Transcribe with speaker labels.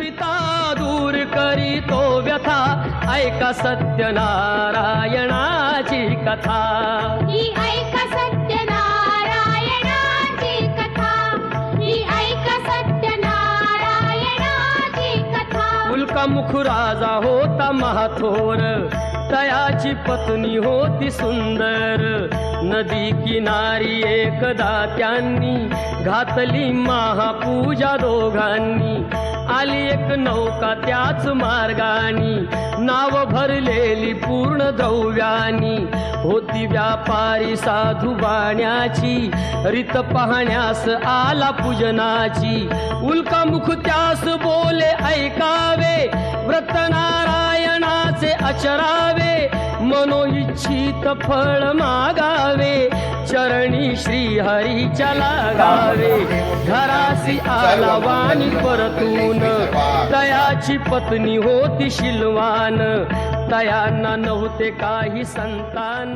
Speaker 1: पिता दूर करी तो व्यथा, ऐका सत्यनारायणाची कथा।
Speaker 2: ही ऐका सत्यनारायणाची कथा, ही ऐका सत्यनारायणाची कथा।
Speaker 1: उल्कामुख राजा होता महाथोर, तयाची पत्नी होती सुंदर। नदी किनारी एकदा त्यांनी घातली महापूजा दोघांनी। आली एक नौका त्याच मार्गानी, नाव भरलेली पूर्ण द्रव्यानी। होती व्यापारी साधू बाण्याची, रीत पाहण्यास आला पूजनाची। उल्कामुख त्यास बोले ऐकावे, व्रत नारायणाचे आचरावे। मनोइच्छित फळ मागावे, चरणी श्री हरीच्या लागावे। घरासी आला वाणी परतून, तयाची पत्नी होती शिलवान। तयांना नव्हते काही संतान,